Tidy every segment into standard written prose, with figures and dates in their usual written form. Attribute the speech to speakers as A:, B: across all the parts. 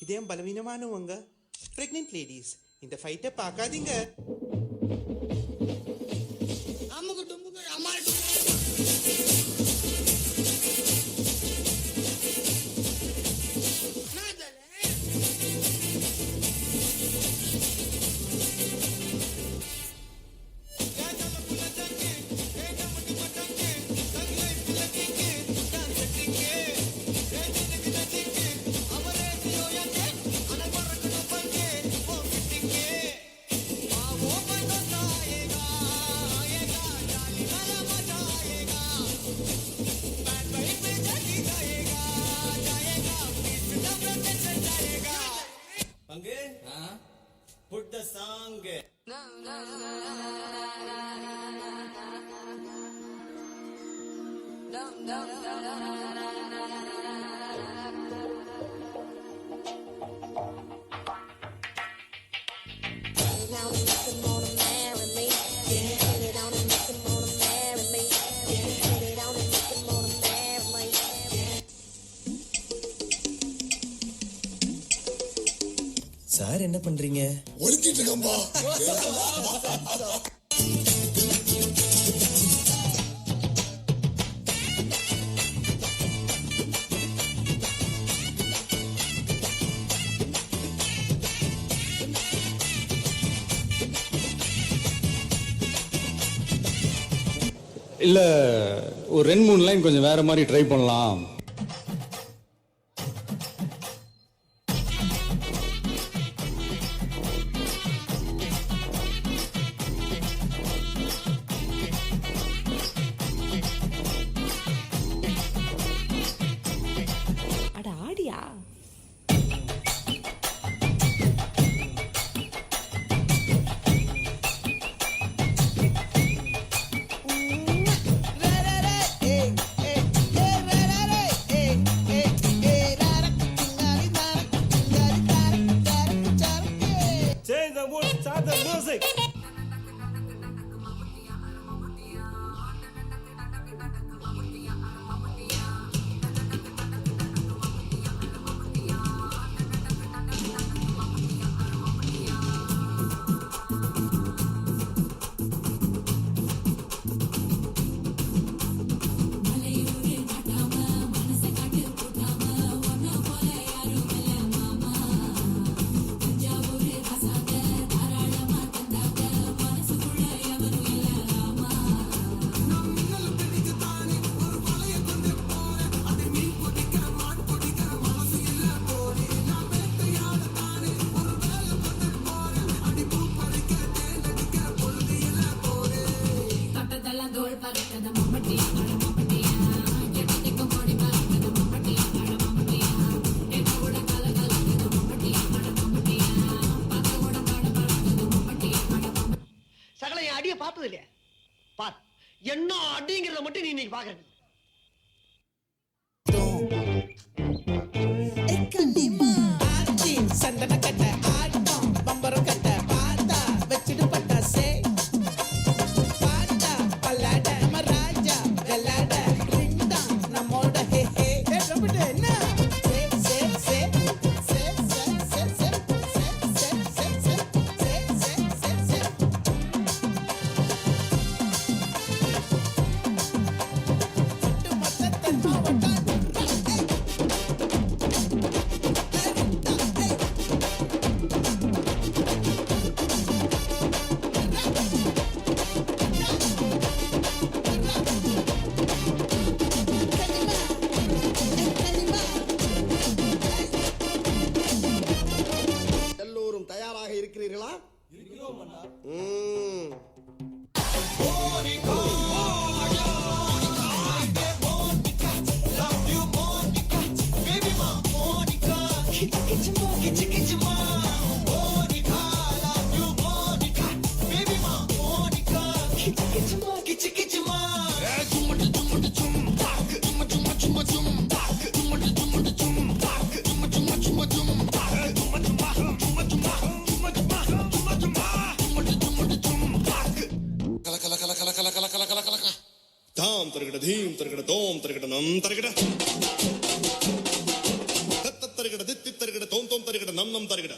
A: இதயம் பலவீனமானவங்க, pregnant ladies இந்த ஃபைட்டை பார்க்காதீங்க.
B: Put the song.
C: சார் என்ன பண்றீங்க?
D: ஒழுக்கிட்டு இருக்கம்பா.
E: இல்ல ஒரு 2-3 லைன் கொஞ்சம் வேற மாதிரி ட்ரை பண்ணலாம்.
F: அட ஆடியா?
B: Change the mood, start the music.
G: சகல என் அடியை பார்த்தது இல்லையா? பார், என்ன அடிங்கிறத மட்டும் நீ இன்னைக்கு பாக்குறது.
H: சந்தன கட்ட ஆட்டம் பம்பரம் கட்ட பார்த்தா வச்சிடு பட்டாசே பாட்டா பல்லாட மராஜா கல்லாட ரிண்டா நம்மோட ஹே ஹே என்ன சே சே சே சே சே சே சே சே சே சே சே சே மொத்தத்தை மாவட்டம்
D: எல்லோரும் தயாராக இருக்கிறீர்களா? தாம் தருகிட தீம் தருகிட தோம் தருகிட நம் தருகிட தத்த தருகிட தித்தி தருகிட தோம் தோம் தந்தம் தருகிட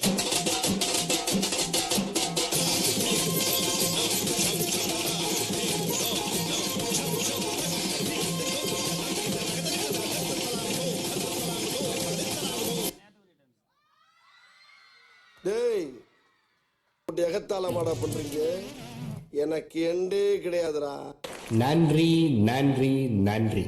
C: டேய் எகத்தாளமாடா பண்றீங்க எனக்கு எண்டே கிடையாதுடா
F: நன்றி நன்றி நன்றி